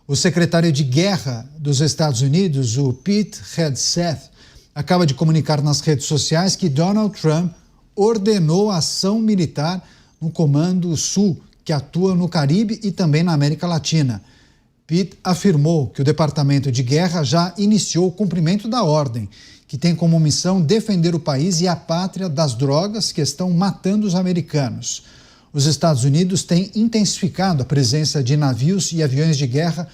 O secretário de Guerra dos Estados Unidos, o Pete Hegseth, acaba de comunicar nas redes sociais que Donald Trump ordenou ação militar no Comando Sul, que atua no Caribe e também na América Latina. Pete afirmou que o Departamento de Guerra já iniciou o cumprimento da ordem, que tem como missão defender o país e a pátria das drogas que estão matando os americanos. Os Estados Unidos têm intensificado a presença de navios e aviões de guerra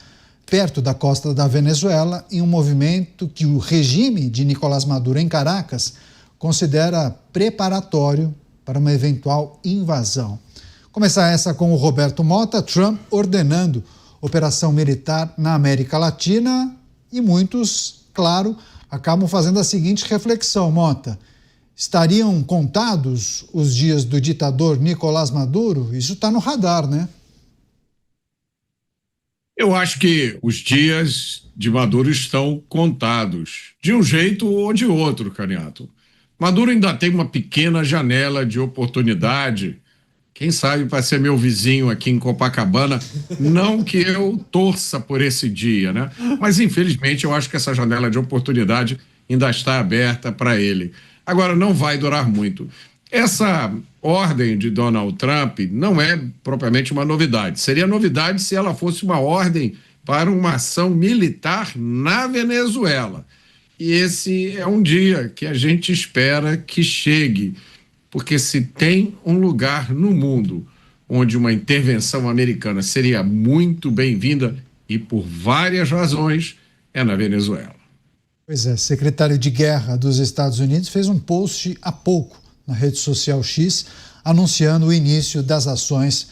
perto da costa da Venezuela, em um movimento que o regime de Nicolás Maduro em Caracas considera preparatório para uma eventual invasão. Começar essa com o Roberto Mota. Trump ordenando operação militar na América Latina e muitos, claro, acabam fazendo a seguinte reflexão, Mota. Estariam contados os dias do ditador Nicolás Maduro? Isso está no radar, né? Eu acho que os dias de Maduro estão contados, de um jeito ou de outro, Caniato. Maduro ainda tem uma pequena janela de oportunidade, quem sabe para ser meu vizinho aqui em Copacabana, não que eu torça por esse dia, né? Mas infelizmente eu acho que essa janela de oportunidade ainda está aberta para ele. Agora, não vai durar muito. Essa ordem de Donald Trump não é propriamente uma novidade. Seria novidade se ela fosse uma ordem para uma ação militar na Venezuela. E esse é um dia que a gente espera que chegue, porque se tem um lugar no mundo onde uma intervenção americana seria muito bem-vinda, e por várias razões, é na Venezuela. Pois é, secretário de Guerra dos Estados Unidos fez um post há pouco na rede social X, anunciando o início das ações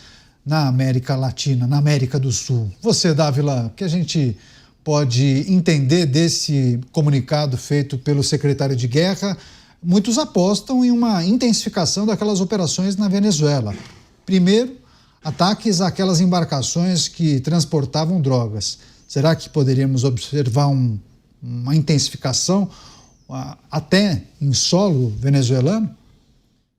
na América Latina, na América do Sul. Você, Dávila, o que a gente pode entender desse comunicado feito pelo secretário de Guerra? Muitos apostam em uma intensificação daquelas operações na Venezuela. Primeiro, ataques àquelas embarcações que transportavam drogas. Será que poderíamos observar uma intensificação até em solo venezuelano?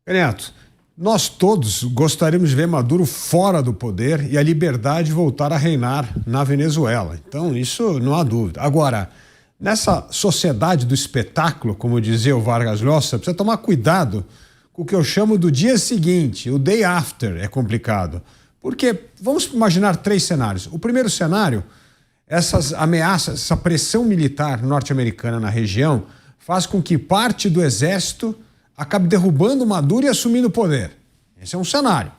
Neto, nós todos gostaríamos de ver Maduro fora do poder e a liberdade voltar a reinar na Venezuela. Então, isso não há dúvida. Agora, nessa sociedade do espetáculo, como dizia o Vargas Llosa, precisa tomar cuidado com o que eu chamo do dia seguinte, o day after é complicado. Porque vamos imaginar 3 cenários. O primeiro cenário, essas ameaças, essa pressão militar norte-americana na região faz com que parte do exército acabe derrubando Maduro e assumindo o poder. Esse é um cenário.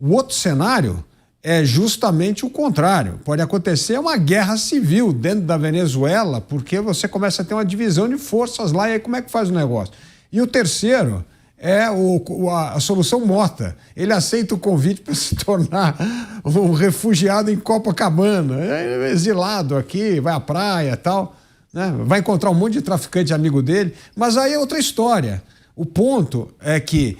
O outro cenário é justamente o contrário. Pode acontecer uma guerra civil dentro da Venezuela, porque você começa a ter uma divisão de forças lá, e aí como é que faz o negócio? E o terceiro é a solução Mota. Ele aceita o convite para se tornar um refugiado em Copacabana, exilado aqui, vai à praia e tal, né? Vai encontrar um monte de traficante amigo dele, mas aí é outra história. O ponto é que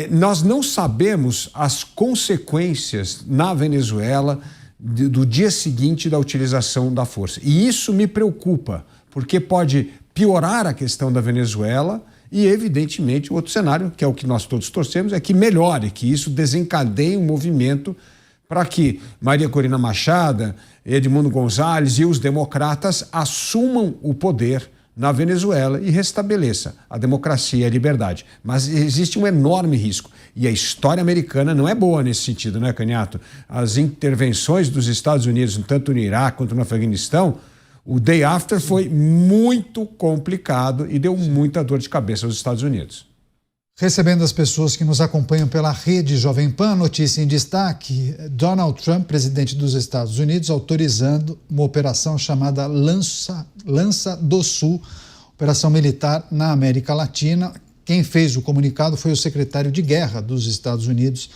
nós não sabemos as consequências na Venezuela do dia seguinte da utilização da força. E isso me preocupa, porque pode piorar a questão da Venezuela e, evidentemente, o outro cenário, que é o que nós todos torcemos, é que melhore, que isso desencadeie um movimento para que Maria Corina Machado, Edmundo Gonzalez e os democratas assumam o poder na Venezuela e restabeleça a democracia e a liberdade. Mas existe um enorme risco. E a história americana não é boa nesse sentido, né, Caniato? As intervenções dos Estados Unidos, tanto no Iraque quanto no Afeganistão, o day after foi muito complicado e deu muita dor de cabeça aos Estados Unidos. Recebendo as pessoas que nos acompanham pela rede Jovem Pan, notícia em destaque: Donald Trump, presidente dos Estados Unidos, autorizando uma operação chamada Lança do Sul, operação militar na América Latina. Quem fez o comunicado foi o secretário de Guerra dos Estados Unidos,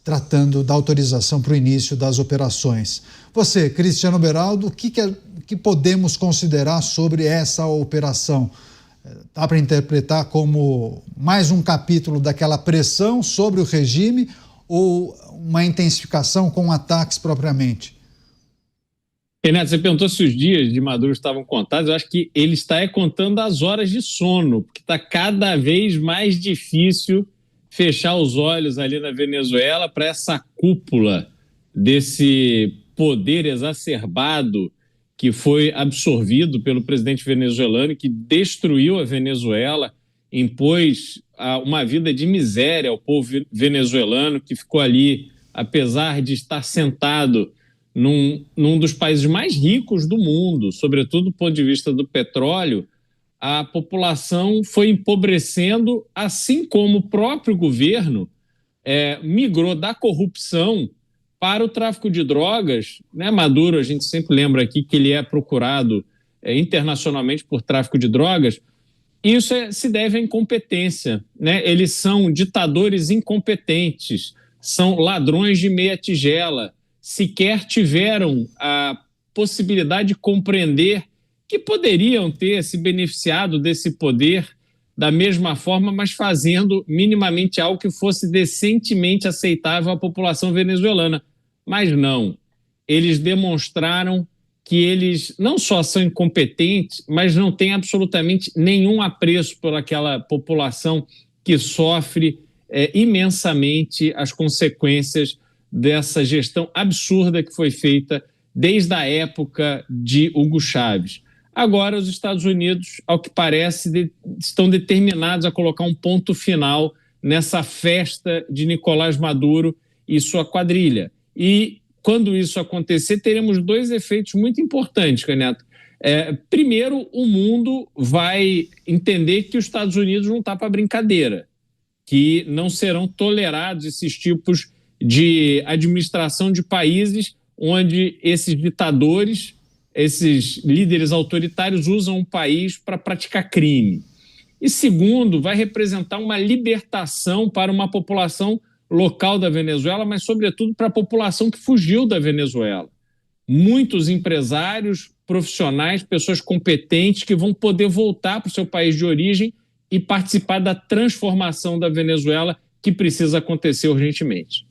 tratando da autorização para o início das operações. Você, Cristiano Beraldo, o que podemos considerar sobre essa operação? Dá para interpretar como mais um capítulo daquela pressão sobre o regime ou uma intensificação com ataques propriamente? Renato, você perguntou se os dias de Maduro estavam contados. Eu acho que ele está contando as horas de sono, porque está cada vez mais difícil fechar os olhos ali na Venezuela para essa cúpula desse poder exacerbado que foi absorvido pelo presidente venezuelano, que destruiu a Venezuela, impôs uma vida de miséria ao povo venezuelano, que ficou ali, apesar de estar sentado num dos países mais ricos do mundo, sobretudo do ponto de vista do petróleo. A população foi empobrecendo, assim como o próprio governo migrou da corrupção para o tráfico de drogas, né? Maduro, a gente sempre lembra aqui que ele é procurado internacionalmente por tráfico de drogas. Isso se deve à incompetência, né? Eles são ditadores incompetentes, são ladrões de meia tigela, sequer tiveram a possibilidade de compreender que poderiam ter se beneficiado desse poder da mesma forma, mas fazendo minimamente algo que fosse decentemente aceitável à população venezuelana. Mas não, eles demonstraram que eles não só são incompetentes, mas não têm absolutamente nenhum apreço por aquela população que sofre imensamente as consequências dessa gestão absurda que foi feita desde a época de Hugo Chávez. Agora, os Estados Unidos, ao que parece, estão determinados a colocar um ponto final nessa festa de Nicolás Maduro e sua quadrilha. E, quando isso acontecer, teremos dois efeitos muito importantes, Caneto. Primeiro, o mundo vai entender que os Estados Unidos não estão para brincadeira, que não serão tolerados esses tipos de administração de países onde esses ditadores, esses líderes autoritários usam o país para praticar crime. E segundo, vai representar uma libertação para uma população local da Venezuela, mas sobretudo para a população que fugiu da Venezuela. Muitos empresários, profissionais, pessoas competentes que vão poder voltar para o seu país de origem e participar da transformação da Venezuela que precisa acontecer urgentemente.